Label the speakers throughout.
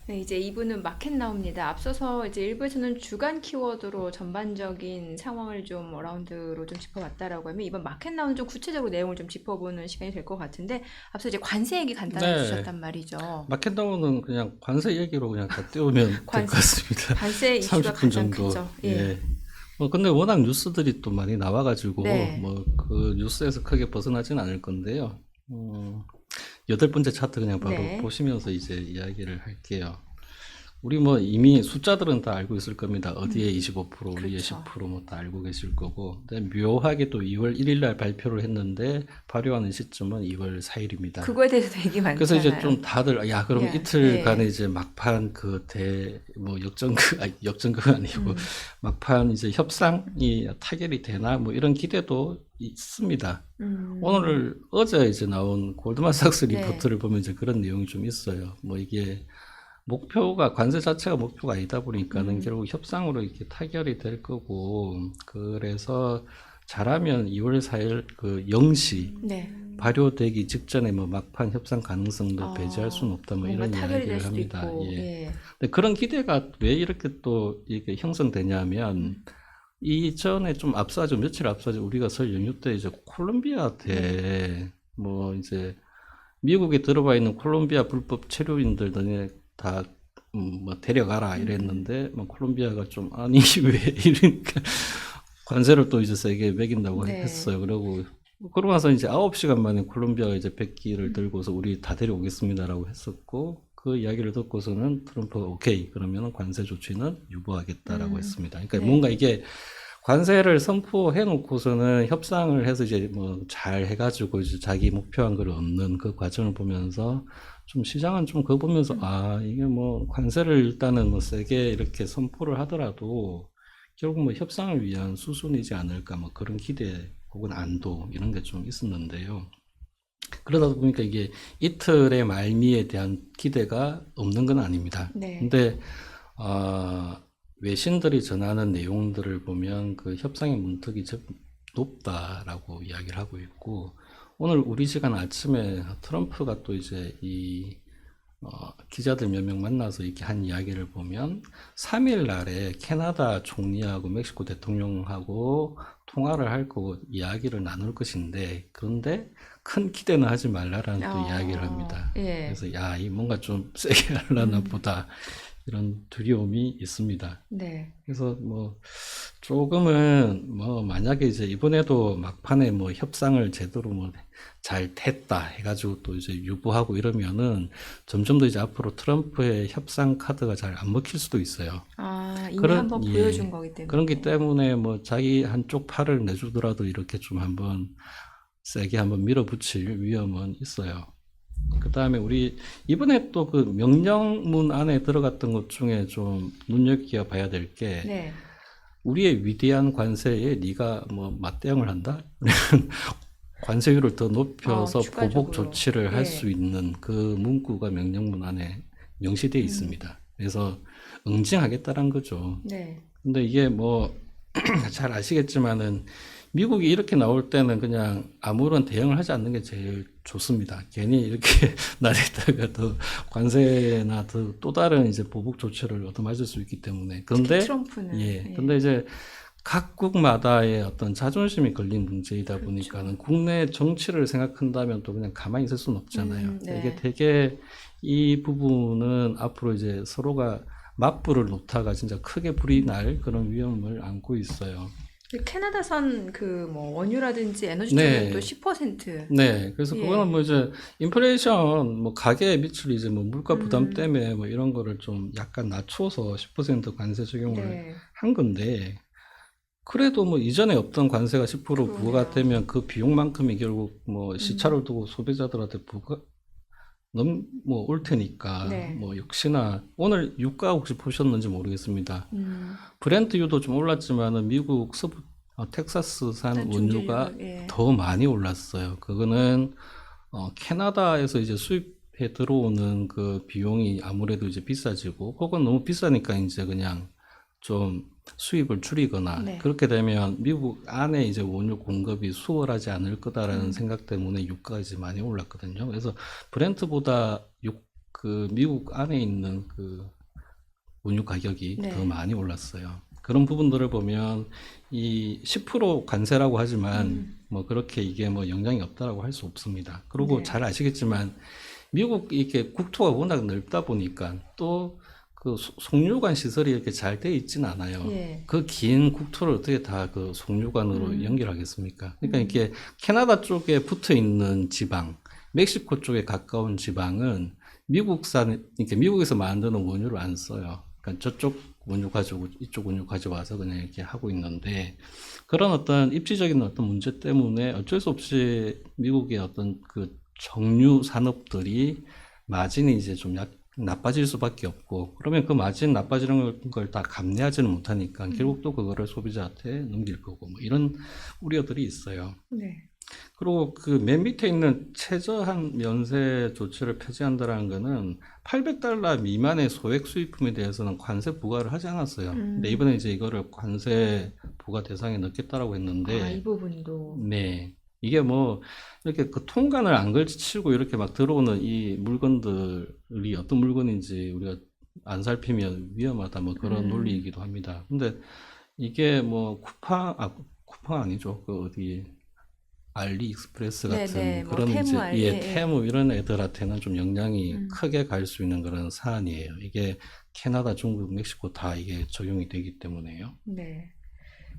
Speaker 1: 네, 이제 2부는 마켓 나옵니다. 앞서서 이제 1부에서는 주간 키워드로 전반적인 상황을 좀 어라운드로 좀 짚어봤다라고 하면 이번 마켓 나오는 좀 구체적으로 내용을 좀 짚어보는 시간이 될 것 같은데 앞서 이제 관세 얘기 간단하게
Speaker 2: 네.
Speaker 1: 해주셨단 말이죠.
Speaker 2: 마켓다운은 그냥 관세 얘기로 그냥 다 띄우면 될 것
Speaker 1: 관세,
Speaker 2: 같습니다.
Speaker 1: 관세 이슈가
Speaker 2: 30분
Speaker 1: 가장
Speaker 2: 정도.
Speaker 1: 크죠. 예.
Speaker 2: 예. 뭐, 근데 워낙 뉴스들이 또 많이 나와가지고,
Speaker 1: 네.
Speaker 2: 뭐, 그 뉴스에서 크게 벗어나진 않을 건데요. 여덟 번째 차트 그냥 바로
Speaker 1: 네.
Speaker 2: 보시면서 이제 이야기를 할게요. 우리 뭐 이미 숫자들은 다 알고 있을 겁니다. 어디에 25%, 위에
Speaker 1: 그렇죠.
Speaker 2: 10%뭐 다 알고 계실 거고. 근데 묘하게 또 2월 1일 날 발표를 했는데 발효하는 시점은 2월 4일입니다.
Speaker 1: 그거에 대해서도 얘기
Speaker 2: 그래서 이제
Speaker 1: 많잖아요.
Speaker 2: 좀 다들 야 그럼
Speaker 1: 예.
Speaker 2: 이틀간에
Speaker 1: 예.
Speaker 2: 이제 막판 그 대 뭐 역전극 아니 역전극 아니고 막판 이제 협상이 타결이 되나 뭐 이런 기대도 있습니다. 오늘 어제 이제 나온 골드만삭스
Speaker 1: 네.
Speaker 2: 리포트를 보면 이제 그런 내용이 좀 있어요. 뭐 이게 목표가 관세 자체가 목표가 아니다 보니까는 결국 협상으로 이렇게 타결이 될 거고 그래서 잘하면 2월 4일 그 0시
Speaker 1: 네.
Speaker 2: 발효되기 직전에 뭐 막판 협상 가능성도 배제할 수는
Speaker 1: 어,
Speaker 2: 없다 뭐
Speaker 1: 뭔가
Speaker 2: 이런
Speaker 1: 타결이 될
Speaker 2: 이야기를
Speaker 1: 수도
Speaker 2: 합니다.
Speaker 1: 있고,
Speaker 2: 예.
Speaker 1: 예.
Speaker 2: 근데 그런 기대가 왜 이렇게 또 이게 형성되냐면 이전에 좀 앞서죠 며칠 앞서죠 우리가 설 연휴 때 이제 콜롬비아 대 뭐 이제 미국에 들어와 있는 콜롬비아 불법 체류인들 너네 다 뭐 데려가라 이랬는데 뭐 콜롬비아가 좀 아니 왜 이러니까 관세를 또 이제 세게 매긴다고
Speaker 1: 네.
Speaker 2: 했어요. 그러고 그러고 나서 이제 9시간 만에 콜롬비아가 이제 백기를 들고서 우리 다 데려오겠습니다라고 했었고 그 이야기를 듣고서는 트럼프가 오케이 그러면 관세 조치는 유보하겠다라고 했습니다. 그러니까
Speaker 1: 네.
Speaker 2: 뭔가 이게 관세를 선포해 놓고서는 협상을 해서 이제 뭐 잘 해가지고 이제 자기 목표한 걸 얻는 그 과정을 보면서 좀 시장은 좀 그거 보면서 아 이게 뭐 관세를 일단은 뭐 세게 이렇게 선포를 하더라도 결국 뭐 협상을 위한 수순이지 않을까 뭐 그런 기대 혹은 안도 이런 게 좀 있었는데요. 그러다 보니까 이게 이틀의 말미에 대한 기대가 없는 건 아닙니다.
Speaker 1: 네.
Speaker 2: 근데 외신들이 전하는 내용들을 보면 그 협상의 문턱이 좀 높다라고 이야기를 하고 있고 오늘 우리 시간 아침에 트럼프가 또 이제 이 기자들 몇 명 만나서 이렇게 한 이야기를 보면 3일 날에 캐나다 총리하고 멕시코 대통령하고 통화를 할 거고 이야기를 나눌 것인데 그런데 큰 기대는 하지 말라라는 또 이야기를 합니다.
Speaker 1: 예.
Speaker 2: 그래서 야, 이 뭔가 좀 세게 하려나 보다 이런 두려움이 있습니다.
Speaker 1: 네.
Speaker 2: 그래서 뭐 조금은 뭐 만약에 이제 이번에도 막판에 뭐 협상을 제대로 뭐 잘 됐다 해가지고 또 이제 유보하고 이러면은 점점 더 이제 앞으로 트럼프의 협상 카드가 잘 안 먹힐 수도 있어요.
Speaker 1: 아, 이미
Speaker 2: 그런
Speaker 1: 한번
Speaker 2: 예
Speaker 1: 보여준 거기
Speaker 2: 그런기
Speaker 1: 때문에.
Speaker 2: 때문에 뭐 자기 한쪽 팔을 내주더라도 이렇게 좀 한번 세게 한번 밀어붙일 위험은 있어요. 그 다음에 우리 이번에 또 그 명령문 안에 들어갔던 것 중에 좀 눈여겨 봐야 될 게
Speaker 1: 네.
Speaker 2: 우리의 위대한 관세에 네가 뭐 맞대응을 한다? 관세율을 더 높여서 보복
Speaker 1: 추가적으로.
Speaker 2: 조치를 할 수
Speaker 1: 예.
Speaker 2: 있는 그 문구가 명령문 안에 명시되어 있습니다. 그래서 응징하겠다는 거죠.
Speaker 1: 네.
Speaker 2: 근데 이게 뭐 잘 아시겠지만은 미국이 이렇게 나올 때는 그냥 아무런 대응을 하지 않는 게 제일 좋습니다. 괜히 이렇게 나랬다가 더 관세나 더 또 다른 이제 보복 조치를 얻어맞을 수 있기 때문에. 그런데
Speaker 1: 특히 트럼프는.
Speaker 2: 예, 근데 이제 각국마다의 어떤 자존심이 걸린 문제이다
Speaker 1: 그렇죠.
Speaker 2: 보니까는 국내 정치를 생각한다면 또 그냥 가만히 있을 수는 없잖아요.
Speaker 1: 네.
Speaker 2: 이게 되게 이 부분은 앞으로 이제 서로가 맞불을 놓다가 진짜 크게 불이 날 그런 위험을 안고 있어요.
Speaker 1: 캐나다산 그 뭐 원유라든지 에너지
Speaker 2: 네.
Speaker 1: 쪽은 또 10%.
Speaker 2: 네. 그래서
Speaker 1: 예.
Speaker 2: 그거는 뭐 이제 인플레이션 뭐 가계에 미칠 이제 뭐 물가 부담 때문에 뭐 이런 거를 좀 약간 낮춰서 10% 관세 적용을
Speaker 1: 네.
Speaker 2: 한 건데 그래도 뭐 이전에 없던 관세가 10% 부과가
Speaker 1: 그러네요.
Speaker 2: 되면 그 비용만큼이 결국 뭐 시차를 두고 소비자들한테 부과 너무 뭐 올 테니까
Speaker 1: 네.
Speaker 2: 뭐 역시나 오늘 유가 혹시 보셨는지 모르겠습니다. 브렌트유도 좀 올랐지만은 미국 서부 텍사스산
Speaker 1: 일단
Speaker 2: 원유가
Speaker 1: 중진유가, 예.
Speaker 2: 더 많이 올랐어요. 그거는 캐나다에서 이제 수입해 들어오는 그 비용이 아무래도 이제 비싸지고 혹은 너무 비싸니까 이제 그냥 좀 수입을 줄이거나
Speaker 1: 네.
Speaker 2: 그렇게 되면 미국 안에 이제 원유 공급이 수월하지 않을 거다라는 생각 때문에 유가가 이제 많이 올랐거든요. 그래서 브렌트보다 그 미국 안에 있는 그 원유 가격이 더
Speaker 1: 네.
Speaker 2: 많이 올랐어요. 그런 부분들을 보면 이 10% 관세라고 하지만 뭐 그렇게 이게 뭐 영향이 없다라고 할 수 없습니다. 그리고
Speaker 1: 네.
Speaker 2: 잘 아시겠지만 미국 이렇게 국토가 워낙 넓다 보니까 또 그 송유관 시설이 이렇게 잘 돼 있지는 않아요.
Speaker 1: 예.
Speaker 2: 그 긴 국토를 어떻게 다 그 송유관으로 연결하겠습니까? 그러니까 이렇게 캐나다 쪽에 붙어 있는 지방, 멕시코 쪽에 가까운 지방은 미국산, 그러니까 미국에서 만드는 원유를 안 써요. 그러니까 저쪽 원유 가지고 이쪽 원유 가져와서 그냥 이렇게 하고 있는데 그런 어떤 입지적인 어떤 문제 때문에 어쩔 수 없이 미국의 어떤 그 정유 산업들이 마진이 이제 좀 나빠질 수밖에 없고 그러면 그 마진 나빠지는 걸 다 감내하지는 못하니까 결국 또 그거를 소비자한테 넘길 거고 뭐 이런 우려들이 있어요.
Speaker 1: 네.
Speaker 2: 그리고 그 맨 밑에 있는 최저한 면세 조치를 폐지한다라는 거는 $800 미만의 소액 수입품에 대해서는 관세 부과를 하지 않았어요. 근데 이번에 이제 이거를 관세 부과 대상에 넣겠다라고
Speaker 1: 아,
Speaker 2: 했는데
Speaker 1: 이 부분도.
Speaker 2: 네. 이게 뭐, 이렇게 그 통관을 안 걸치고 이렇게 막 들어오는 이 물건들이 어떤 물건인지 우리가 안 살피면 위험하다 뭐 그런 논리이기도 합니다. 근데 이게 뭐 쿠팡 아니죠. 그 어디, 알리익스프레스 같은
Speaker 1: 네네. 뭐
Speaker 2: 그런 이제,
Speaker 1: 테무 알리.
Speaker 2: 예,
Speaker 1: 예.
Speaker 2: 테무 이런 애들한테는 좀 영향이 크게 갈 수 있는 그런 사안이에요. 이게 캐나다, 중국, 멕시코 다 이게 적용이 되기 때문에요.
Speaker 1: 네.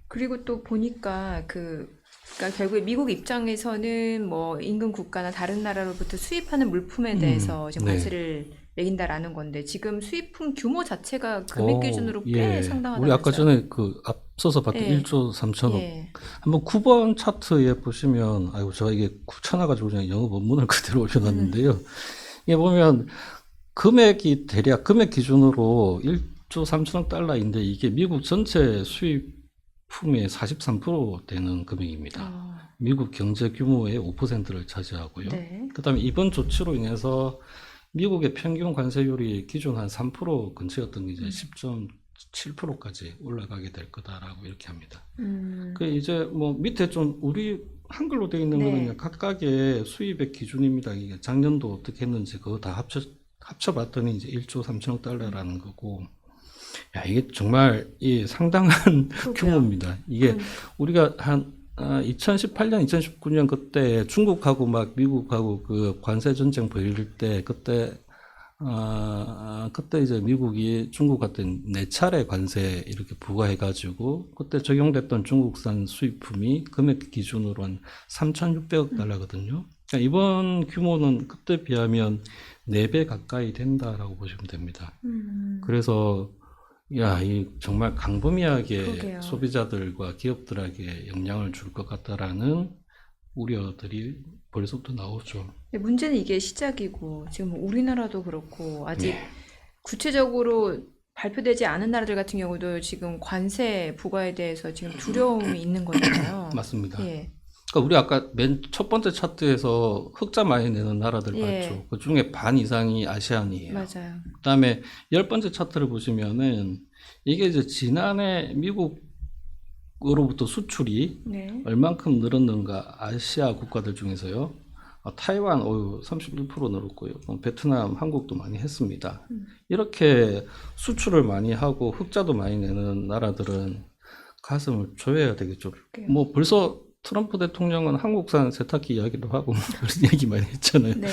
Speaker 1: 그리고 또 보니까 그러니까 결국에 미국 입장에서는 뭐 인근 국가나 다른 나라로부터 수입하는 물품에 대해서 지금
Speaker 2: 네.
Speaker 1: 관세를 매긴다라는 건데 지금 수입품 규모 자체가 금액 기준으로 꽤
Speaker 2: 예. 우리 아까
Speaker 1: 상당하다면서요?
Speaker 2: 전에 그 앞서서 봤던
Speaker 1: 예.
Speaker 2: 1조 3천억.
Speaker 1: 예.
Speaker 2: 한번 9번 차트에 보시면, 아이고, 제가 이게 귀찮아가지고 그냥 영어 본문을 그대로 올려놨는데요. 이게 보면 금액이 대략 금액 기준으로 1조 3천억 달러인데 이게 미국 전체 수입품의 43% 되는 금액입니다.
Speaker 1: 아,
Speaker 2: 미국 경제 규모의 5%를 차지하고요.
Speaker 1: 네.
Speaker 2: 그다음에 이번 조치로 인해서 미국의 평균 관세율이 기존 한 3% 근처였던 게 이제 10.7%까지 올라가게 될 거다라고 이렇게 합니다. 그 이제 뭐 밑에 좀 우리 한글로 되어 있는 거는
Speaker 1: 네.
Speaker 2: 그냥 각각의 수입의 기준입니다. 이게 작년도 어떻게 했는지 그거 다 합쳐봤더니 이제 1조 3천억 달러라는 거고. 야, 이게 정말 이 상당한
Speaker 1: 그러게요.
Speaker 2: 규모입니다. 이게
Speaker 1: 그건-
Speaker 2: 우리가 한 2018년, 2019년 그때 중국하고 막 미국하고 그 관세 전쟁 벌일 때 그때 그때 이제 미국이 중국한테 4차례 관세 이렇게 부과해가지고 그때 적용됐던 중국산 수입품이 금액 기준으로 한 3,600억 달러거든요. 그러니까 이번 규모는 그때 비하면 4배 가까이 된다라고 보시면 됩니다. 그래서 야, 이 정말 강범위하게
Speaker 1: 그러게요.
Speaker 2: 소비자들과 기업들에게 영향을 줄 것 같다라는 우려들이 벌써부터 나오죠.
Speaker 1: 근데 문제는 이게 시작이고 지금 우리나라도 그렇고 아직
Speaker 2: 네.
Speaker 1: 구체적으로 발표되지 않은 나라들 같은 경우도 지금 관세 부과에 대해서 지금 두려움이 있는 거잖아요.
Speaker 2: 맞습니다.
Speaker 1: 예.
Speaker 2: 그러니까 우리 아까 맨 첫 번째 차트에서 흑자 많이 내는 나라들
Speaker 1: 예.
Speaker 2: 봤죠. 그 중에 반 이상이 아시안이에요.
Speaker 1: 맞아요.
Speaker 2: 그다음에 10번째 차트를 보시면은 이게 이제 지난해 미국으로부터 수출이
Speaker 1: 네.
Speaker 2: 얼만큼 늘었는가 아시아 국가들 중에서요. 타이완 31% 늘었고요. 베트남, 한국도 많이 했습니다. 이렇게 수출을 많이 하고 흑자도 많이 내는 나라들은 가슴을 조여야 되겠죠.
Speaker 1: 그러게요.
Speaker 2: 뭐 벌써 트럼프 대통령은 한국산 세탁기 이야기도 하고 뭐 그런 얘기 많이 했잖아요.
Speaker 1: 네네.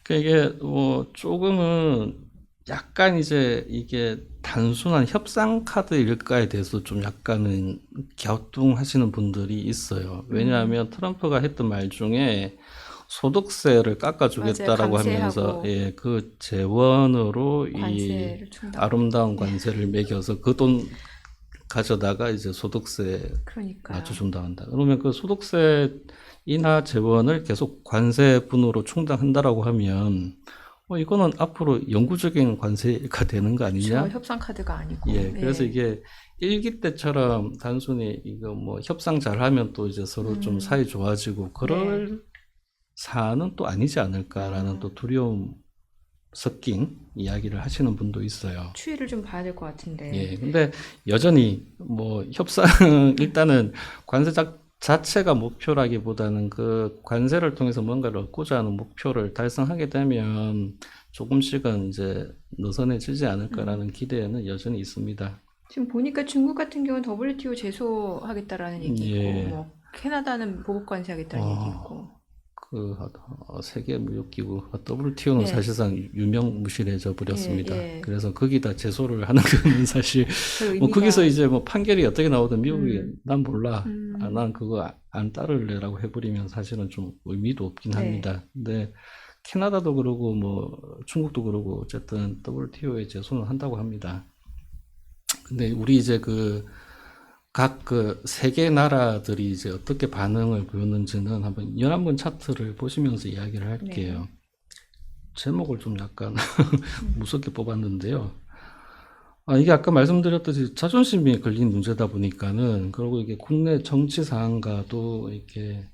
Speaker 2: 그러니까 이게 뭐 조금은 약간 이제 이게 단순한 협상 카드일까에 대해서 좀 약간은 갸우뚱하시는 분들이 있어요. 왜냐하면 트럼프가 했던 말 중에 소득세를 깎아주겠다라고
Speaker 1: 맞아요.
Speaker 2: 하면서
Speaker 1: 감세하고
Speaker 2: 예, 그 재원으로 이
Speaker 1: 관세를 준다고.
Speaker 2: 아름다운 관세를 매겨서 그 돈 가져다가 이제 소득세
Speaker 1: 그러니까요.
Speaker 2: 낮춰준다 한다. 그러면 그 소득세 인하 재원을 계속 관세분으로 충당한다라고 하면 이거는 앞으로 영구적인 관세가 되는 거
Speaker 1: 저
Speaker 2: 아니냐?
Speaker 1: 협상 카드가 아니고.
Speaker 2: 예, 그래서
Speaker 1: 예.
Speaker 2: 이게 일기 때처럼 단순히 이거 뭐 협상 잘하면 또 이제 서로 좀 사이 좋아지고 그럴 사안은 또 아니지 않을까라는 또 두려움 섞인 이야기를 하시는 분도 있어요.
Speaker 1: 추이를 좀 봐야 될 것 같은데.
Speaker 2: 예, 근데 여전히 뭐 협상 일단은 관세 자체가 목표라기보다는 그 관세를 통해서 뭔가를 얻고자 하는 목표를 달성하게 되면 조금씩은 이제 느슨해지지 않을까라는 기대는 여전히 있습니다.
Speaker 1: 지금 보니까 중국 같은 경우는 WTO 제소하겠다라는 얘기 있고,
Speaker 2: 예.
Speaker 1: 뭐 캐나다는 보복 관세하겠다는 얘기 있고.
Speaker 2: 그 세계 무역기구 WTO는
Speaker 1: 예.
Speaker 2: 사실상 유명무실해져 버렸습니다.
Speaker 1: 예, 예.
Speaker 2: 그래서 거기다 제소를 하는 거는 사실
Speaker 1: 별
Speaker 2: 뭐
Speaker 1: 의미가-
Speaker 2: 거기서 이제 뭐 판결이 어떻게 나오든 미국이 난 몰라,
Speaker 1: 음.
Speaker 2: 난 그거 안 따를래라고 해버리면 사실은 좀 의미도 없긴
Speaker 1: 네.
Speaker 2: 합니다. 근데 캐나다도 그러고 뭐 중국도 그러고 어쨌든 WTO에 제소는 한다고 합니다. 근데 우리 이제 각 세계 나라들이 이제 어떻게 반응을 보였는지는 한번 연합문 차트를 보시면서 이야기를 할게요. 제목을 좀 약간 무섭게 뽑았는데요. 이게 아까 말씀드렸듯이 자존심이 걸린 문제다 보니까는, 그리고 이게 국내 정치 상황과도 이렇게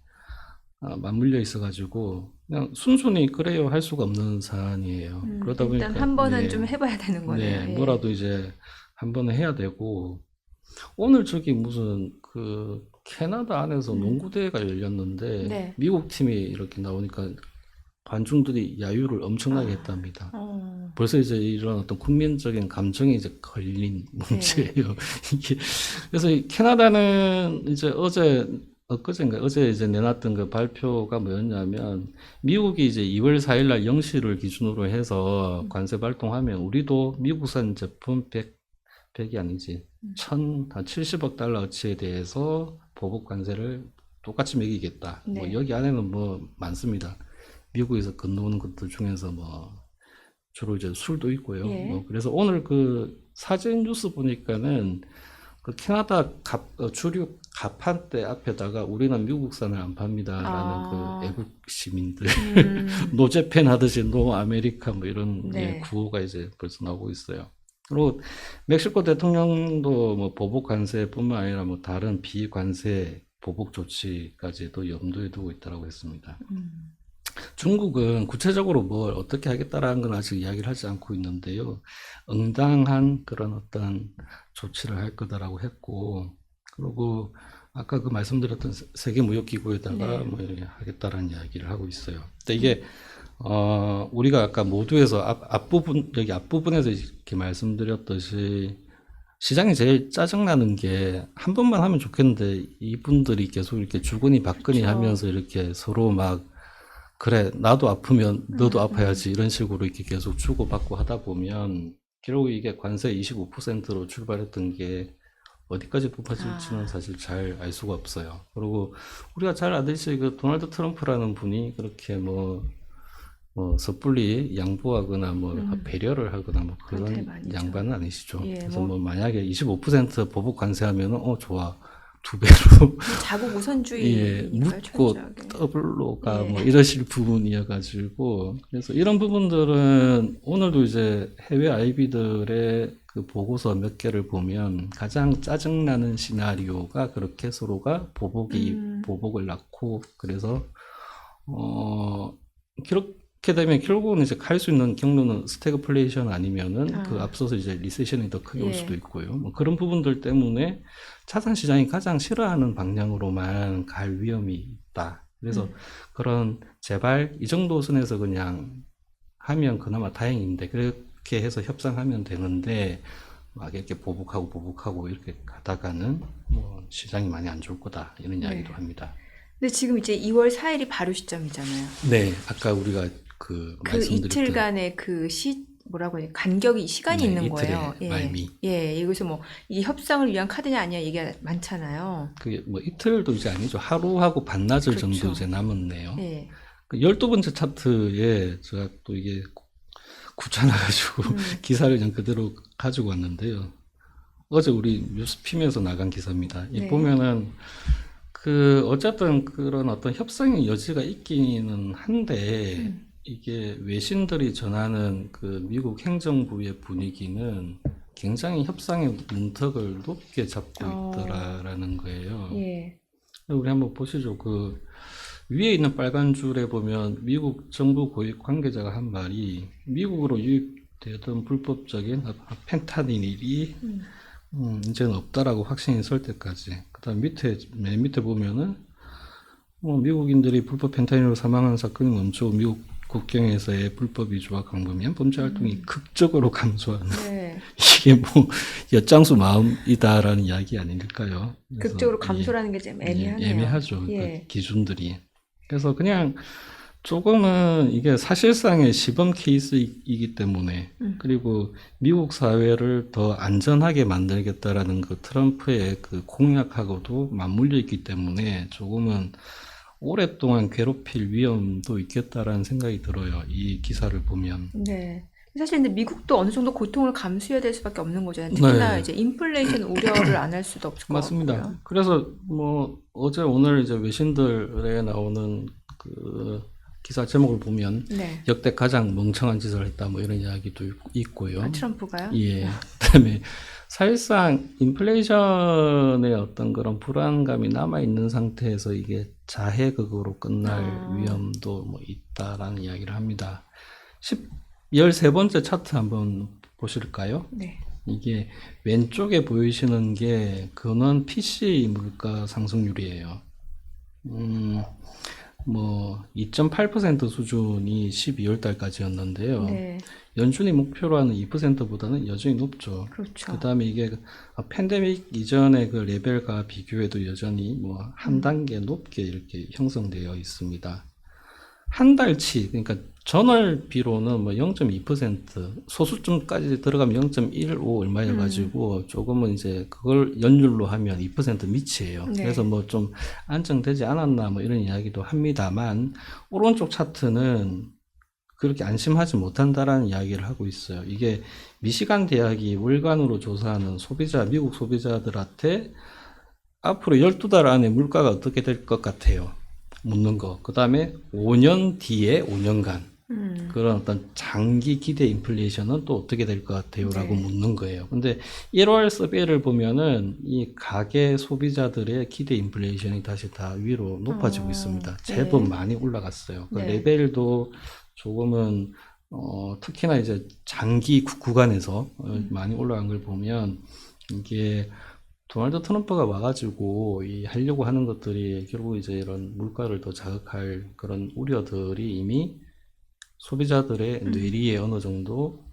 Speaker 2: 맞물려 있어가지고 그냥 순순히 그래요 할 수가 없는 사안이에요. 그러다 보니까
Speaker 1: 일단 한 번은
Speaker 2: 네.
Speaker 1: 좀 해봐야 되는 거네요.
Speaker 2: 네,
Speaker 1: 예.
Speaker 2: 뭐라도 이제 한 번은 해야 되고, 오늘 저기 무슨 캐나다 안에서 농구대회가 열렸는데
Speaker 1: 네.
Speaker 2: 미국 팀이 이렇게 나오니까 관중들이 야유를 엄청나게 했답니다. 벌써 이제 이런 어떤 국민적인 감정이 이제 걸린 문제예요. 이게 그래서 이 캐나다는 이제 어제 이제 내놨던 그 발표가 뭐였냐면, 미국이 이제 2월 4일 날 0시를 기준으로 해서 관세 발동하면 우리도 미국산 제품 100이 아니지, 한 70억 달러어치에 대해서 보복 관세를 똑같이 매기겠다.
Speaker 1: 네.
Speaker 2: 뭐 여기 안에는 뭐 많습니다. 미국에서 건너오는 것들 중에서 뭐 주로 이제 술도 있고요.
Speaker 1: 예.
Speaker 2: 뭐 그래서 오늘 사진 뉴스 보니까는 캐나다 주류 가판대 앞에다가 우리는 미국산을 안 팝니다라는 애국 시민들 노제팬 하듯이 노 아메리카 뭐 이런
Speaker 1: 네.
Speaker 2: 구호가 이제 벌써 나오고 있어요. 그리고 멕시코 대통령도 뭐 보복 관세뿐만 아니라 뭐 다른 비관세 보복 조치까지도 염두에 두고 있다고 했습니다. 중국은 구체적으로 뭘 어떻게 하겠다라는 건 아직 이야기를 하지 않고 있는데요. 응당한 그런 어떤 조치를 할 거다라고 했고, 그리고 아까 말씀드렸던 세계무역기구에다가
Speaker 1: 네.
Speaker 2: 뭐 하겠다라는 이야기를 하고 있어요. 근데 이게 우리가 아까 모두에서 여기 앞부분에서 이렇게 말씀드렸듯이, 시장이 제일 짜증나는 게 한 번만 하면 좋겠는데 이분들이 계속 이렇게 주거니 받거니
Speaker 1: 그렇죠.
Speaker 2: 하면서 이렇게 서로 막, 그래 나도 아프면 너도 아파야지 이런 식으로 이렇게 계속 주고받고 하다 보면 결국 이게 관세 25%로 출발했던 게 어디까지 높아질지는 사실 잘 알 수가 없어요. 그리고 우리가 잘 아듯이 도널드 트럼프라는 분이 그렇게 뭐 섣불리 양보하거나 뭐 배려를 하거나 뭐
Speaker 1: 그런
Speaker 2: 그런
Speaker 1: 타입 아니죠.
Speaker 2: 양반은 아니시죠.
Speaker 1: 예,
Speaker 2: 그래서
Speaker 1: 뭐-
Speaker 2: 뭐 만약에 25% 보복 관세하면은 좋아, 2배로
Speaker 1: 자국
Speaker 2: 예,
Speaker 1: 우선주의니까
Speaker 2: 묻고
Speaker 1: 철저하게.
Speaker 2: 더블로 가
Speaker 1: 예.
Speaker 2: 뭐 이러실 부분이어가지고, 그래서 이런 부분들은 오늘도 이제 해외 아이비들의 보고서 몇 개를 보면 가장 짜증나는 시나리오가 그렇게 서로가 보복을 낳고, 그래서 그렇게 되면 결국은 이제 갈 수 있는 경로는 스태그플레이션 아니면은 앞서서 이제 리세션이 더 크게 올
Speaker 1: 예.
Speaker 2: 수도 있고요. 뭐 그런 부분들 때문에 자산 시장이 가장 싫어하는 방향으로만 갈 위험이 있다. 그래서 그런 제발 이 정도 선에서 그냥 하면 그나마 다행인데, 그렇게 해서 협상하면 되는데 막 이렇게 보복하고 이렇게 가다가는 뭐 시장이 많이 안 좋을 거다, 이런 이야기도 합니다.
Speaker 1: 근데 지금 이제 2월 4일이 바로 시점이잖아요.
Speaker 2: 네, 아까 우리가
Speaker 1: 그
Speaker 2: 말씀드렸던
Speaker 1: 이틀간의 뭐라고 해야 시간이
Speaker 2: 네,
Speaker 1: 있는
Speaker 2: 이틀의
Speaker 1: 거예요. 예.
Speaker 2: 말미.
Speaker 1: 예, 여기서 뭐 이 협상을 위한 카드냐 아니냐 얘기가 많잖아요.
Speaker 2: 그게 뭐 이틀도 이제 아니죠. 하루하고 반나절
Speaker 1: 그렇죠.
Speaker 2: 정도 이제 남았네요.
Speaker 1: 예.
Speaker 2: 12번째 차트에 제가 또 이게 귀찮아가지고 기사를 그냥 그대로 가지고 왔는데요. 어제 우리 뉴스핌에서 나간 기사입니다. 이
Speaker 1: 네.
Speaker 2: 보면은 어쨌든 그런 어떤 협상의 여지가 있기는 한데, 이게 외신들이 전하는 미국 행정부의 분위기는 굉장히 협상의 문턱을 높게 잡고 있더라라는 거예요.
Speaker 1: 예.
Speaker 2: 우리 한번 보시죠. 위에 있는 빨간 줄에 보면 미국 정부 고위 관계자가 한 말이, 미국으로 유입되던 불법적인 펜타닐이 이제는 없다라고 확신이 설 때까지. 그다음 맨 밑에 보면은 미국인들이 불법 펜타닐로 사망한 사건이 멈추고 미국 국경에서의 불법 위조와 강범위한 범죄 활동이 극적으로 감소하는
Speaker 1: 네.
Speaker 2: 이게 뭐 엿장수 마음이다라는 이야기 아닐까요? 그래서
Speaker 1: 극적으로 감소라는 게 좀 애매하네요.
Speaker 2: 애매하죠.
Speaker 1: 예.
Speaker 2: 그 기준들이. 그래서 그냥 조금은 이게 사실상의 시범 케이스이기 때문에 그리고 미국 사회를 더 안전하게 만들겠다라는 그 트럼프의 그 공약하고도 맞물려 있기 때문에 조금은 오랫동안 괴롭힐 위험도 있겠다라는 생각이 들어요. 이 기사를 보면.
Speaker 1: 네. 사실 근데 미국도 어느 정도 고통을 감수해야 될 수밖에 없는 거잖아요. 특히나
Speaker 2: 네.
Speaker 1: 이제 인플레이션 우려를 안 할 수도 없을 것
Speaker 2: 맞습니다.
Speaker 1: 같고요.
Speaker 2: 그래서 뭐 어제 오늘 이제 외신들에 나오는 그 기사 제목을 보면
Speaker 1: 네.
Speaker 2: 역대 가장 멍청한 짓을 했다 뭐 이런 이야기도 있고요.
Speaker 1: 아, 트럼프가요?
Speaker 2: 예. 그다음에 사실상 인플레이션의 어떤 그런 불안감이 남아 있는 상태에서 이게 자해극으로 끝날 위험도 뭐 있다라는 이야기를 합니다. 13번째 차트 한번 보실까요?
Speaker 1: 네.
Speaker 2: 이게 왼쪽에 보이시는 게 근원 PC 물가 상승률이에요. 뭐 2.8% 수준이 12월 달까지였는데요.
Speaker 1: 네.
Speaker 2: 연준이 목표로 하는 2%보다는 여전히 높죠.
Speaker 1: 그렇죠.
Speaker 2: 그다음에 이게 팬데믹 이전의 그 레벨과 비교해도 여전히 뭐 한 단계 높게 이렇게 형성되어 있습니다. 한 달치, 그러니까 전월비로는 뭐 0.2%, 소수점까지 들어가면 0.15 얼마여가지고 조금은 이제 그걸 연율로 하면 2% 밑이에요.
Speaker 1: 네.
Speaker 2: 그래서 뭐 좀 안정되지 않았나 뭐 이런 이야기도 합니다만, 오른쪽 차트는 그렇게 안심하지 못한다라는 이야기를 하고 있어요. 이게 미시간 대학이 월간으로 조사하는 소비자, 미국 소비자들한테 앞으로 12달 안에 물가가 어떻게 될 것 같아요? 묻는 거. 그 다음에 5년 뒤에 5년간 그런 어떤 장기 기대 인플레이션은 또 어떻게 될 것 같아요? 라고
Speaker 1: 네.
Speaker 2: 묻는 거예요. 근데 1월 서베이를 보면은 이 가계 소비자들의 기대 인플레이션이 다시 다 위로 높아지고 있습니다. 제법
Speaker 1: 네.
Speaker 2: 많이 올라갔어요. 그
Speaker 1: 네.
Speaker 2: 레벨도 조금은 특히나 이제 장기 구간에서 많이 올라간 걸 보면 이게 도널드 트럼프가 와가지고 이 하려고 하는 것들이 결국 이제 이런 물가를 더 자극할 그런 우려들이 이미 소비자들의 뇌리에 어느 정도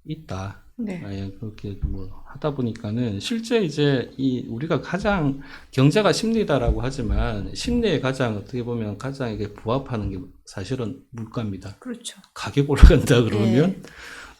Speaker 2: 있다.
Speaker 1: 네.
Speaker 2: 예, 그렇게 뭐 하다 보니까는 실제 이제 이 우리가 가장 경제가 심리다라고 하지만 심리에 가장 어떻게 보면 가장 이게 부합하는 게 사실은 물가입니다.
Speaker 1: 그렇죠.
Speaker 2: 가격 올라간다 그러면
Speaker 1: 네.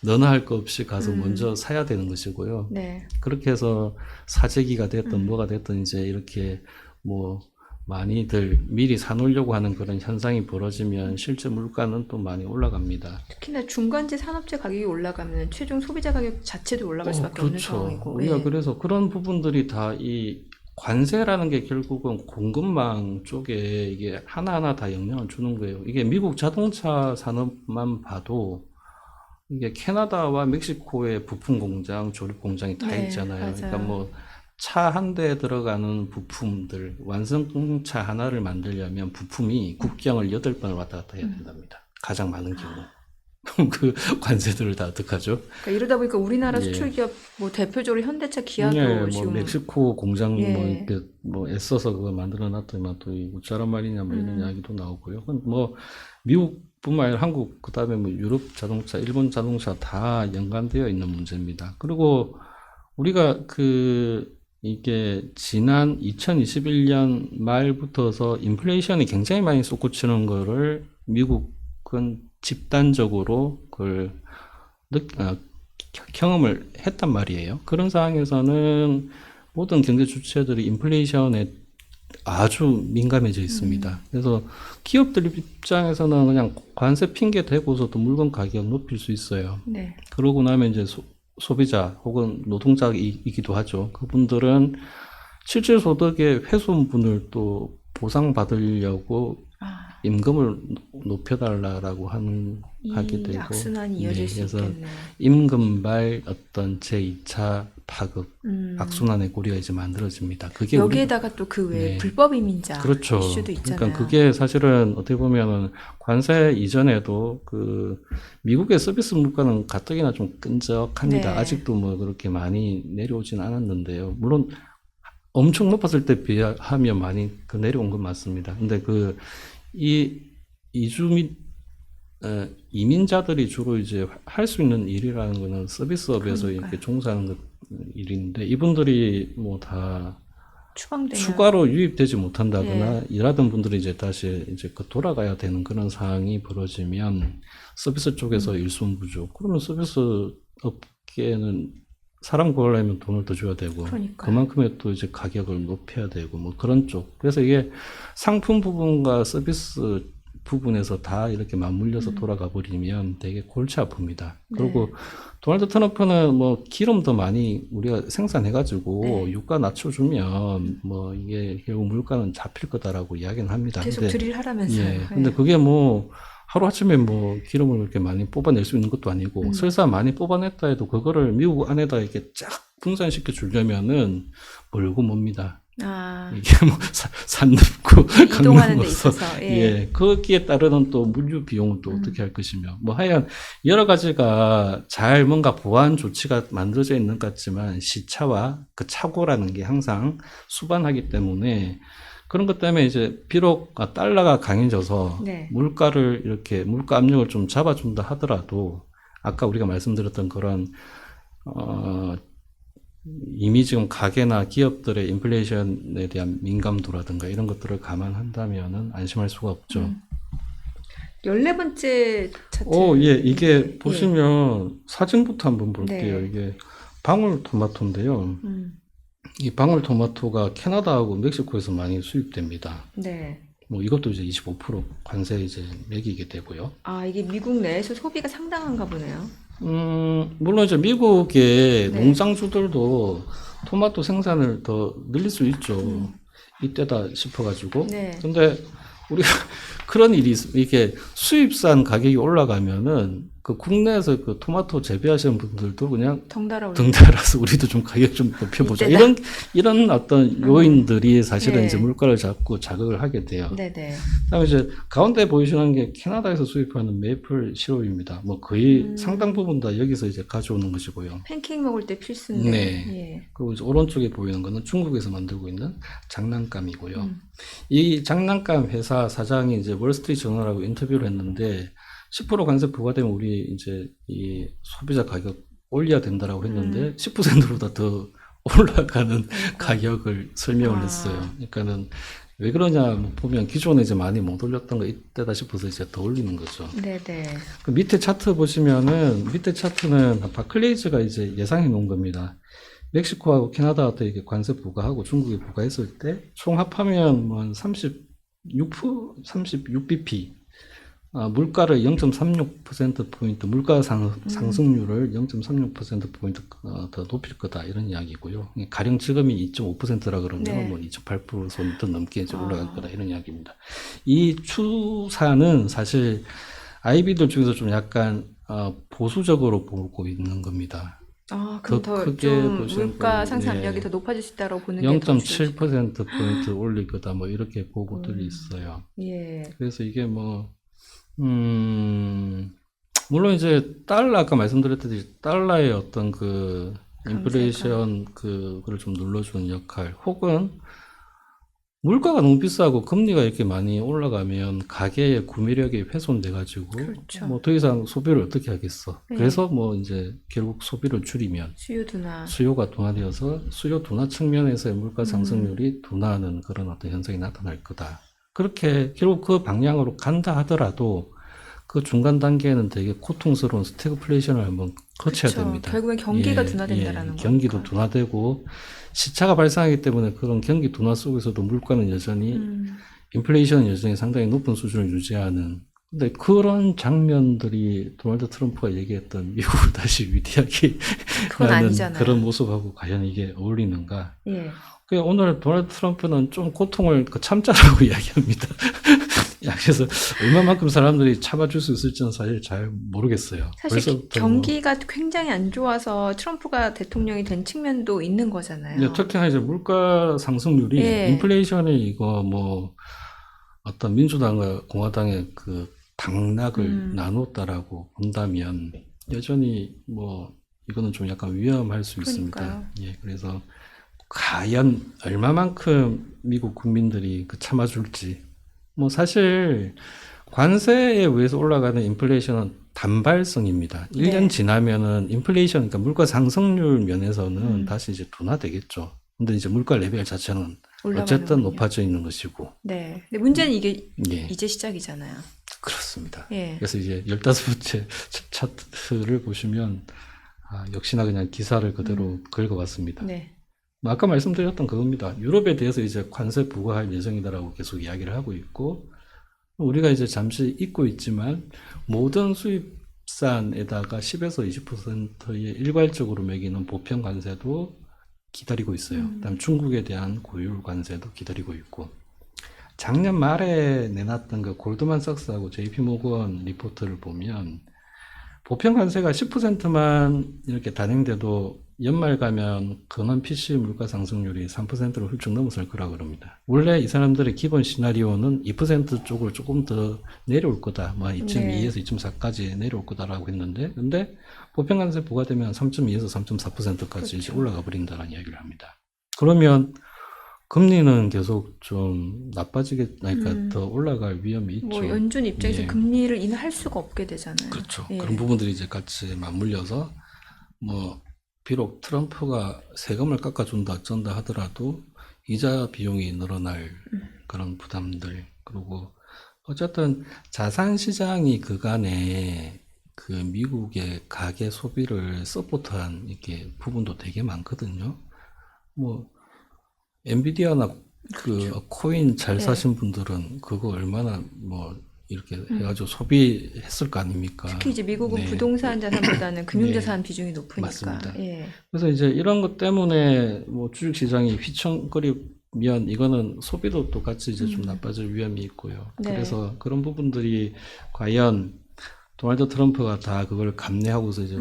Speaker 2: 너나 할 거 없이 가서 먼저 사야 되는 것이고요.
Speaker 1: 네.
Speaker 2: 그렇게 해서 사재기가 됐든 뭐가 됐든 이제 이렇게 뭐 많이들 미리 사놓으려고 하는 그런 현상이 벌어지면 실제 물가는 또 많이 올라갑니다.
Speaker 1: 특히나 중간재 산업재 가격이 올라가면 최종 소비자 가격 자체도 올라갈 수밖에 없는
Speaker 2: 그렇죠.
Speaker 1: 상황이고.
Speaker 2: 우리가
Speaker 1: 예.
Speaker 2: 그래서 그런 부분들이 다 이 관세라는 게 결국은 공급망 쪽에 이게 하나하나 다 영향을 주는 거예요. 이게 미국 자동차 산업만 봐도 이게 캐나다와 멕시코의 부품 공장, 조립 공장이 다
Speaker 1: 네,
Speaker 2: 있잖아요.
Speaker 1: 맞아요.
Speaker 2: 그러니까 뭐 차 한 대에 들어가는 부품들, 완성차 하나를 만들려면 부품이 국경을 8번을 왔다 갔다 해야 된답니다. 가장 많은 경우. 그럼 그 관세들을 다 어떡하죠?
Speaker 1: 그러니까 이러다 보니까 우리나라
Speaker 2: 예.
Speaker 1: 수출 기업 뭐 대표적으로 현대차, 기아도
Speaker 2: 예, 뭐
Speaker 1: 지금
Speaker 2: 멕시코 공장
Speaker 1: 예.
Speaker 2: 뭐 이렇게 뭐 애써서 그거 만들어 놨더니만 또 이 어쩌란 말이냐 뭐 이런 이야기도 나오고요. 그건 뭐 미국뿐만 아니라 한국 그다음에 뭐 유럽 자동차, 일본 자동차 다 연관되어 있는 문제입니다. 그리고 우리가 이게 지난 2021년 말부터서 인플레이션이 굉장히 많이 솟구치는 거를 미국은 집단적으로 그걸 경험을 했단 말이에요. 그런 상황에서는 모든 경제 주체들이 인플레이션에 아주 민감해져 있습니다. 그래서 기업들 입장에서는 그냥 관세 핑계 대고서도 물건 가격 높일 수 있어요.
Speaker 1: 네.
Speaker 2: 그러고 나면 이제 소비자 혹은 노동자이기도 하죠. 그분들은 실질 소득의 훼손분을 또 보상받으려고 임금을 높여달라고 하게
Speaker 1: 이
Speaker 2: 되고,
Speaker 1: 악순환이 이어질 수
Speaker 2: 그래서
Speaker 1: 있겠네요.
Speaker 2: 임금발 어떤 제2차 파급, 악순환의 고리가 이제 만들어집니다. 그게
Speaker 1: 여기에다가 또 그 외에
Speaker 2: 네.
Speaker 1: 불법 이민자
Speaker 2: 그렇죠.
Speaker 1: 이슈도 있잖아요.
Speaker 2: 그러니까 그게 사실은 어떻게 보면은 관세 이전에도 미국의 서비스 물가는 가뜩이나 좀 끈적합니다.
Speaker 1: 네.
Speaker 2: 아직도 뭐 그렇게 많이 내려오진 않았는데요. 물론 엄청 높았을 때 비하면 많이 내려온 건 맞습니다. 근데 이 이주 및 이민자들이 주로 이제 할 수 있는 일이라는 거는 서비스업에서
Speaker 1: 그러니까요.
Speaker 2: 이렇게 종사하는 일인데 이분들이 뭐 다
Speaker 1: 추방되면
Speaker 2: 추가로 유입되지 못한다거나
Speaker 1: 예.
Speaker 2: 일하던 분들이 이제 다시 이제 돌아가야 되는 그런 상황이 벌어지면 서비스 쪽에서 일손부족. 그러면 서비스 업계는 사람 구하려면 돈을 더 줘야 되고
Speaker 1: 그러니까요.
Speaker 2: 그만큼의 또 이제 가격을 높여야 되고 뭐 그런 쪽. 그래서 이게 상품 부분과 서비스 부분에서 다 이렇게 맞물려서 돌아가 버리면 되게 골치 아픕니다. 그리고
Speaker 1: 네.
Speaker 2: 도널드 트럼프는 뭐 기름 더 많이 우리가 생산해가지고
Speaker 1: 네.
Speaker 2: 유가 낮춰주면 뭐 이게 결국 물가는 잡힐 거다라고 이야기는 합니다.
Speaker 1: 계속
Speaker 2: 근데
Speaker 1: 드릴하라면서요.
Speaker 2: 예, 근데
Speaker 1: 예.
Speaker 2: 그게 뭐 하루아침에 뭐 기름을 그렇게 많이 뽑아낼 수 있는 것도 아니고 설사 많이 뽑아냈다 해도 그거를 미국 안에다 이렇게 쫙 분산시켜 주려면은 멀고 멉니다.
Speaker 1: 아,
Speaker 2: 이게 뭐 산 넘고 강
Speaker 1: 이동하는 데
Speaker 2: 넘어서
Speaker 1: 있어서 예.
Speaker 2: 예 거기에 따르는 또 물류 비용은 또 어떻게 할 것이며 뭐 하여간 여러 가지가 잘 뭔가 보완 조치가 만들어져 있는 것 같지만 시차와 그 착오라는 게 항상 수반하기 때문에 그런 것 때문에 이제 비록 달러가 강해져서
Speaker 1: 네.
Speaker 2: 물가를 이렇게 물가 압력을 좀 잡아준다 하더라도 아까 우리가 말씀드렸던 그런 이미 지금 가계나 기업들의 인플레이션에 대한 민감도라든가 이런 것들을 감안한다면은 안심할 수가 없죠.
Speaker 1: 14번째 차트.
Speaker 2: 예, 이게
Speaker 1: 예.
Speaker 2: 보시면 사진부터 한번 볼게요.
Speaker 1: 네.
Speaker 2: 이게 방울토마토인데요. 이 방울토마토가 캐나다하고 멕시코에서 많이 수입됩니다.
Speaker 1: 네.
Speaker 2: 뭐 이것도 이제 25% 관세 이제 매기게 되고요.
Speaker 1: 아, 이게 미국 내에서 소비가 상당한가 보네요.
Speaker 2: 물론 이제 미국의
Speaker 1: 네.
Speaker 2: 농장주들도 토마토 생산을 더 늘릴 수 있죠. 이때다 싶어가지고.
Speaker 1: 네.
Speaker 2: 근데 우리가 그런 일이 이게 수입산 가격이 올라가면은 그 국내에서 그 토마토 재배하시는 분들도 그냥
Speaker 1: 덩달아 올라.
Speaker 2: 등달아서 우리도 좀 가격 좀 높여보자.
Speaker 1: 이때다.
Speaker 2: 이런 어떤 요인들이 사실은
Speaker 1: 네.
Speaker 2: 이제 물가를 잡고 자극을 하게 돼요.
Speaker 1: 네네.
Speaker 2: 그다음에 이제 가운데 보이시는 게 캐나다에서 수입하는 메이플 시럽입니다. 뭐 거의 상당 부분 다 여기서 이제 가져오는 것이고요.
Speaker 1: 팬케이크 먹을 때 필수인데.
Speaker 2: 네.
Speaker 1: 예.
Speaker 2: 그리고 이제 오른쪽에 보이는 거는 중국에서 만들고 있는 장난감이고요. 이 장난감 회사 사장이 이제 월스트리트 저널하고 인터뷰를 했는데 10% 관세 부과되면 우리 이제 이 소비자 가격 올려야 된다라고 했는데 10%보다 더 올라가는 가격을 설명을
Speaker 1: 아.
Speaker 2: 했어요. 그러니까는 왜 그러냐 보면 기존에 이제 많이 못 올렸던 거 이때다 싶어서 이제 더 올리는 거죠.
Speaker 1: 네네.
Speaker 2: 그 밑에 차트 보시면은 밑에 차트는 바클레이즈가 이제 예상해 놓은 겁니다. 멕시코하고 캐나다한테 이게 관세 부과하고 중국이 부과했을 때 총 합하면 뭐 36bp 물가를 0.36%포인트 물가 상승률을 0.36%포인트 더 높일 거다 이런 이야기고요. 가령 지금이 2.5%라 그러면
Speaker 1: 네.
Speaker 2: 뭐 2.8% 더 넘게 이제 올라갈 거다 이런 이야기입니다. 이 추사는 사실 아이비들 중에서 좀 약간 보수적으로 보고 있는 겁니다.
Speaker 1: 아, 그럼
Speaker 2: 더
Speaker 1: 더
Speaker 2: 크게
Speaker 1: 좀
Speaker 2: 보시는
Speaker 1: 물가
Speaker 2: 거는,
Speaker 1: 상승
Speaker 2: 네.
Speaker 1: 압력이 더 높아질 수 있다고 보는 게 더 주요하죠.
Speaker 2: 0.7%포인트 올릴 거다 뭐 이렇게 보고들이 있어요.
Speaker 1: 예.
Speaker 2: 그래서 이게 뭐 물론 이제 달러 아까 말씀드렸듯이 달러의 어떤 그 인플레이션 그거를 좀 눌러주는 역할 혹은 물가가 너무 비싸고 금리가 이렇게 많이 올라가면 가계의 구매력이 훼손돼 가지고
Speaker 1: 그렇죠.
Speaker 2: 뭐 더 이상 소비를 어떻게 하겠어.
Speaker 1: 네.
Speaker 2: 그래서 뭐 이제 결국 소비를 줄이면
Speaker 1: 수요 둔화.
Speaker 2: 수요가 둔화되어서 수요 둔화 측면에서의 물가 상승률이 둔화하는 그런 어떤 현상이 나타날 거다. 그렇게 결국 그 방향으로 간다 하더라도 그 중간 단계에는 되게 고통스러운 스태그플레이션을 한번 거쳐야
Speaker 1: 그쵸.
Speaker 2: 됩니다.
Speaker 1: 결국엔 경기가 둔화된다라는
Speaker 2: 경기도
Speaker 1: 거니까.
Speaker 2: 둔화되고 시차가 발생하기 때문에 그런 경기 둔화 속에서도 물가는 여전히 인플레이션은 여전히 상당히 높은 수준을 유지하는 근데 그런 장면들이 도널드 트럼프가 얘기했던 미국을 다시 위대하게
Speaker 1: 그건
Speaker 2: 하는
Speaker 1: 아니잖아요.
Speaker 2: 그런 모습하고 과연 이게 어울리는가?
Speaker 1: 예.
Speaker 2: 오늘 도널드 트럼프는 좀 고통을 참자라고 이야기합니다. 그래서 얼마만큼 사람들이 참아줄 수 있을지는 사실 잘 모르겠어요.
Speaker 1: 사실
Speaker 2: 벌써부터
Speaker 1: 경기가 굉장히 안 좋아서 트럼프가 대통령이 된 측면도 있는 거잖아요.
Speaker 2: 특히나 이제 물가 상승률이
Speaker 1: 예.
Speaker 2: 인플레이션이 이거 뭐 어떤 민주당과 공화당의 그 당락을 나눴다라고 본다면 여전히 뭐 이거는 좀 약간 위험할 수
Speaker 1: 그러니까요.
Speaker 2: 있습니다. 예, 그래서 과연 얼마만큼 미국 국민들이 그 참아줄지 뭐 사실 관세에 의해서 올라가는 인플레이션은 단발성입니다. 1년
Speaker 1: 네.
Speaker 2: 지나면은 인플레이션, 그러니까 물가 상승률 면에서는 다시 이제 둔화되겠죠. 근데 이제 물가 레벨 자체는 어쨌든
Speaker 1: 올라가는군요.
Speaker 2: 높아져 있는 것이고.
Speaker 1: 네. 근데 문제는 이게
Speaker 2: 예,
Speaker 1: 이제 시작이잖아요.
Speaker 2: 그렇습니다.
Speaker 1: 예.
Speaker 2: 그래서 이제 15번째 차트를 보시면, 역시나 그냥 기사를 그대로 긁어봤습니다.
Speaker 1: 네.
Speaker 2: 뭐 아까 말씀드렸던 그겁니다. 유럽에 대해서 이제 관세 부과할 예정이다라고 계속 이야기를 하고 있고, 우리가 이제 잠시 잊고 있지만 모든 수입산에다가 10에서 20%의 일괄적으로 매기는 보편 관세도 기다리고 있어요. 그다음 중국에 대한 고율 관세도 기다리고 있고, 작년 말에 내놨던 그 골드만삭스하고 JP모건 리포트를 보면 보편 관세가 10%만 이렇게 단행돼도 연말 가면 근원 PC 물가 상승률이 3%를 훌쩍 넘어설 거라 그럽니다. 원래 이 사람들의 기본 시나리오는 2% 쪽을 조금 더 내려올 거다. 뭐 2.2에서 2.4까지 내려올 거다라고 했는데, 근데 보편 관세 부과되면 3.2에서 3.4%까지 이제 올라가 버린다는 이야기를 합니다. 그러면 금리는 계속 좀 그러니까 더 올라갈 위험이 있죠.
Speaker 1: 뭐 연준 입장에서
Speaker 2: 예.
Speaker 1: 금리를 인하할 수가 없게 되잖아요.
Speaker 2: 그렇죠.
Speaker 1: 예.
Speaker 2: 그런 부분들이 이제 같이 맞물려서 뭐 비록 트럼프가 세금을 깎아준다 어쩐다 하더라도 이자 비용이 늘어날 그런 부담들, 그리고 어쨌든 자산 시장이 그간에 그 미국의 가계 소비를 서포트한 이렇게 부분도 되게 많거든요. 뭐 엔비디아나 그 코인 잘
Speaker 1: 네.
Speaker 2: 사신 분들은 그거 얼마나 뭐 이렇게 해가지고 소비했을 거 아닙니까?
Speaker 1: 특히 이제 미국은
Speaker 2: 네.
Speaker 1: 부동산 자산보다는 금융자산
Speaker 2: 네.
Speaker 1: 비중이 높으니까.
Speaker 2: 맞습니다.
Speaker 1: 예.
Speaker 2: 그래서 이제 이런 것 때문에 뭐 주식 시장이 휘청거리면 이거는 소비도 똑같이 이제 좀 나빠질 위험이 있고요.
Speaker 1: 네.
Speaker 2: 그래서 그런 부분들이 과연 도널드 트럼프가 다 그걸 감내하고서 이제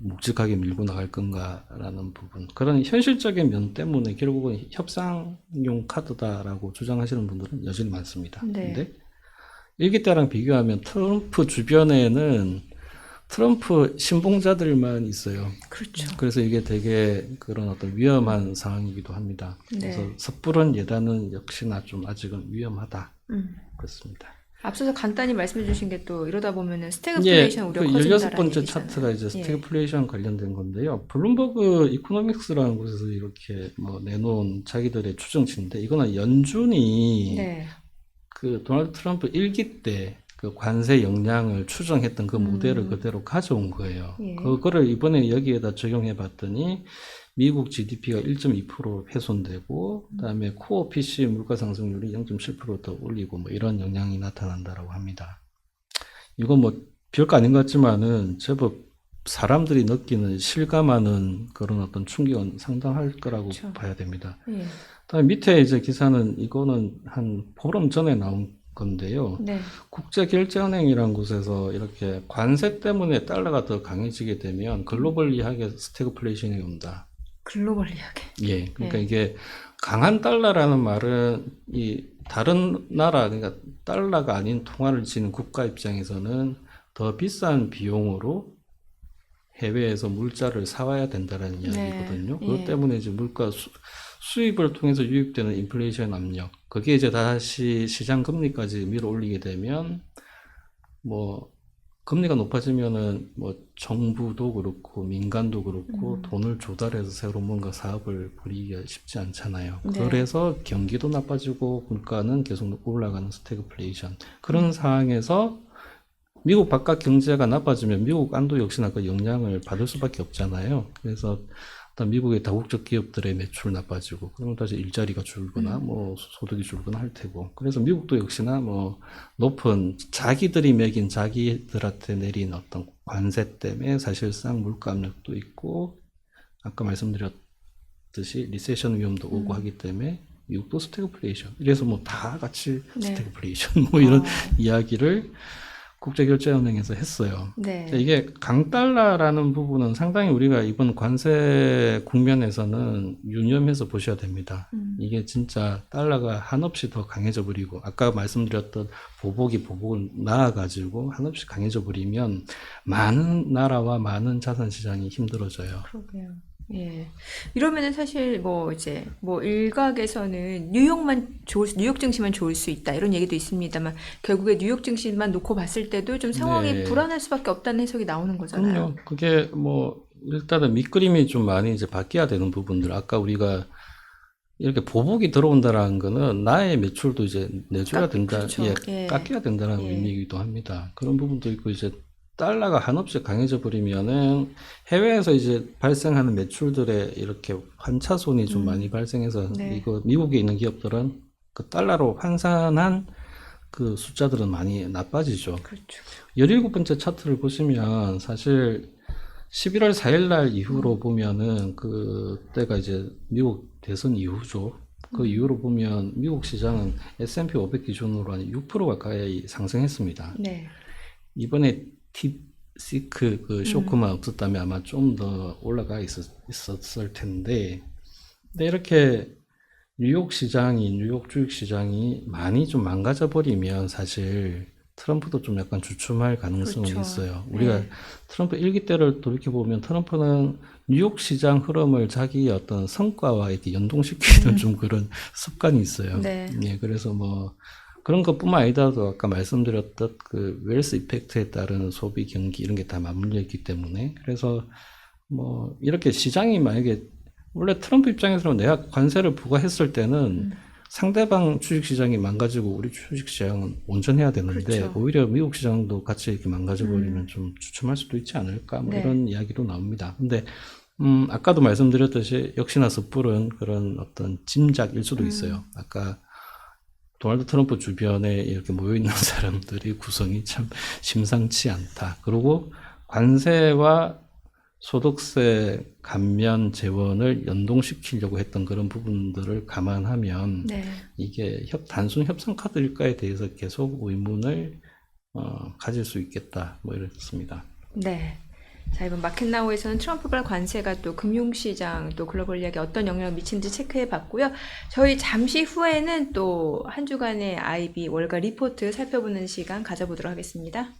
Speaker 2: 묵직하게 밀고 나갈 건가라는 부분, 그런 현실적인 면 때문에 결국은 협상용 카드다라고 주장하시는 분들은 여전히 많습니다.
Speaker 1: 네.
Speaker 2: 근데 일기 때랑 비교하면 트럼프 주변에는 트럼프 신봉자들만 있어요.
Speaker 1: 그렇죠.
Speaker 2: 그래서 이게 되게 그런 어떤 위험한 상황이기도 합니다.
Speaker 1: 네.
Speaker 2: 그래서 섣부른 예단은 역시나 좀 아직은 위험하다.
Speaker 1: 음.
Speaker 2: 그렇습니다.
Speaker 1: 앞서서 간단히 말씀해 주신 게 또 이러다 보면은
Speaker 2: 예,
Speaker 1: 스태그플레이션
Speaker 2: 그
Speaker 1: 우려가 커진다라는
Speaker 2: 16번째
Speaker 1: 얘기잖아요.
Speaker 2: 차트가 이제
Speaker 1: 예.
Speaker 2: 스태그플레이션 관련된 건데요. 블룸버그 이코노믹스라는 곳에서 이렇게 뭐 내놓은 자기들의 추정치인데, 이거는 연준이
Speaker 1: 네.
Speaker 2: 그 도널드 트럼프 1기 때 그 관세 역량을 추정했던 그 모델을 그대로 가져온 거예요.
Speaker 1: 예.
Speaker 2: 그거를 이번에 여기에다 적용해 봤더니 미국 GDP가 1.2% 훼손되고, 그다음에 코어 PC 물가 상승률이 0.7%더 올리고 뭐 이런 영향이 나타난다라고 합니다. 이건 뭐 별거 아닌 것 같지만은 제법 사람들이 느끼는 실감하는 그런 어떤 충격은 상당할 거라고
Speaker 1: 그렇죠.
Speaker 2: 봐야 됩니다.
Speaker 1: 예.
Speaker 2: 그다음에 밑에 이제 기사는 이거는 한 보름 전에 나온 건데요.
Speaker 1: 네.
Speaker 2: 국제결제은행이라는 곳에서 이렇게 관세 때문에 달러가 더 강해지게 되면 글로벌리하게 스태그플레이션이 온다.
Speaker 1: 글로벌리하게.
Speaker 2: 예, 그러니까
Speaker 1: 네.
Speaker 2: 이게 강한 달러라는 말은 이 다른 나라, 그러니까 달러가 아닌 통화를 지닌 국가 입장에서는 더 비싼 비용으로 해외에서 물자를 사와야 된다는 이야기거든요.
Speaker 1: 네.
Speaker 2: 그것
Speaker 1: 예.
Speaker 2: 때문에 이제 물가 수입을 통해서 유입되는 인플레이션 압력, 그게 이제 다시 시장 금리까지 밀어 올리게 되면 뭐 금리가 높아지면은 뭐 정부도 그렇고 민간도 그렇고 돈을 조달해서 새로 뭔가 사업을 벌이기가 쉽지 않잖아요.
Speaker 1: 네.
Speaker 2: 그래서 경기도 나빠지고 물가는 계속 올라가는 스태그플레이션. 그런 상황에서 미국 바깥 경제가 나빠지면 미국 안도 역시나 그 영향을 받을 수밖에 없잖아요. 그래서 일단 미국의 다국적 기업들의 매출 나빠지고, 그러면 다시 일자리가 줄거나 뭐 소득이 줄거나 할 테고, 그래서 미국도 역시나 뭐 높은 자기들이 매긴 자기들한테 내린 어떤 관세 때문에 사실상 물가 압력도 있고, 아까 말씀드렸듯이 리세션 위험도 오고 하기 때문에 미국도 스태그플레이션. 이래서 뭐 다 같이
Speaker 1: 네.
Speaker 2: 스태그플레이션 뭐 이런
Speaker 1: 어.
Speaker 2: 이야기를 국제결제은행에서 했어요.
Speaker 1: 네.
Speaker 2: 이게 강달러라는 부분은 상당히 우리가 이번 관세 국면에서는 유념해서 보셔야 됩니다. 이게 진짜 달러가 한없이 더 강해져 버리고, 아까 말씀드렸던 보복을 낳아가지고 한없이 강해져 버리면 많은 나라와 많은 자산 시장이 힘들어져요.
Speaker 1: 그러게요. 예. 이러면은 사실 뭐 이제 뭐 일각에서는 뉴욕 증시만 좋을 수 있다 이런 얘기도 있습니다만 결국에 뉴욕 증시만 놓고 봤을 때도 좀 상황이
Speaker 2: 네.
Speaker 1: 불안할 수밖에 없다는 해석이 나오는 거잖아요.
Speaker 2: 그럼요. 그게 뭐 일단은 밑그림이 좀 많이 이제 바뀌어야 되는 부분들. 아까 우리가 이렇게 보복이 들어온다라는 거는 나의 매출도 이제 내줘야 된다,
Speaker 1: 그렇죠.
Speaker 2: 예,
Speaker 1: 예.
Speaker 2: 깎여야 된다는
Speaker 1: 예.
Speaker 2: 의미이기도 합니다. 그런 부분도 있고 이제 달러가 한없이 강해져 버리면은 해외에서 이제 발생하는 매출들의 이렇게 환차손이 좀 많이 발생해서
Speaker 1: 네.
Speaker 2: 이거 미국에 있는 기업들은 그 달러로 환산한 그 숫자들은 많이 나빠지죠.
Speaker 1: 그렇죠.
Speaker 2: 17번째 차트를 보시면 사실 11월 4일 날 이후로 보면은 그때가 이제 미국 대선 이후죠. 그 이후로 보면 미국 시장은 S&P 500 기준으로 한 6% 가까이 상승했습니다.
Speaker 1: 네.
Speaker 2: 이번에 딥시크 그 쇼크만 없었다면 아마 좀 더 올라가 있었을 텐데, 근데 이렇게 뉴욕 시장이, 뉴욕 주식 시장이 많이 좀 망가져 버리면 사실 트럼프도 좀 약간 주춤할 가능성은
Speaker 1: 그렇죠.
Speaker 2: 있어요. 우리가
Speaker 1: 네.
Speaker 2: 트럼프 일기 때를 돌이켜보면 트럼프는 뉴욕 시장 흐름을 자기의 어떤 성과와 이렇게 연동시키는 좀 그런 습관이 있어요.
Speaker 1: 네.
Speaker 2: 예, 그래서 뭐 그런 것뿐만 아니라도 아까 말씀드렸던 그 웰스 이펙트에 따른 소비 경기 이런 게 다 맞물려 있기 때문에 그래서 뭐 이렇게 시장이 만약에 원래 트럼프 입장에서는 내가 관세를 부과했을 때는 상대방 주식시장이 망가지고 우리 주식시장은 온전해야 되는데
Speaker 1: 그렇죠.
Speaker 2: 오히려 미국 시장도 같이 이렇게 망가져버리면 좀 주춤할 수도 있지 않을까 뭐
Speaker 1: 네.
Speaker 2: 이런 이야기도 나옵니다. 근데 아까도 말씀드렸듯이 역시나 섣부른 그런 어떤 짐작일 수도 있어요. 아까 도널드 트럼프 주변에 이렇게 모여있는 사람들이 구성이 참 심상치 않다. 그리고 관세와 소득세 감면 재원을 연동시키려고 했던 그런 부분들을 감안하면
Speaker 1: 네.
Speaker 2: 이게 단순 협상 카드일까에 대해서 계속 의문을 가질 수 있겠다. 뭐 이렇습니다.
Speaker 1: 네. 자, 이번 마켓나우에서는 트럼프발 관세가 또 금융시장 또 글로벌 이야기 어떤 영향을 미치는지 체크해 봤고요. 저희 잠시 후에는 또 한 주간의 IB 월가 리포트 살펴보는 시간 가져보도록 하겠습니다.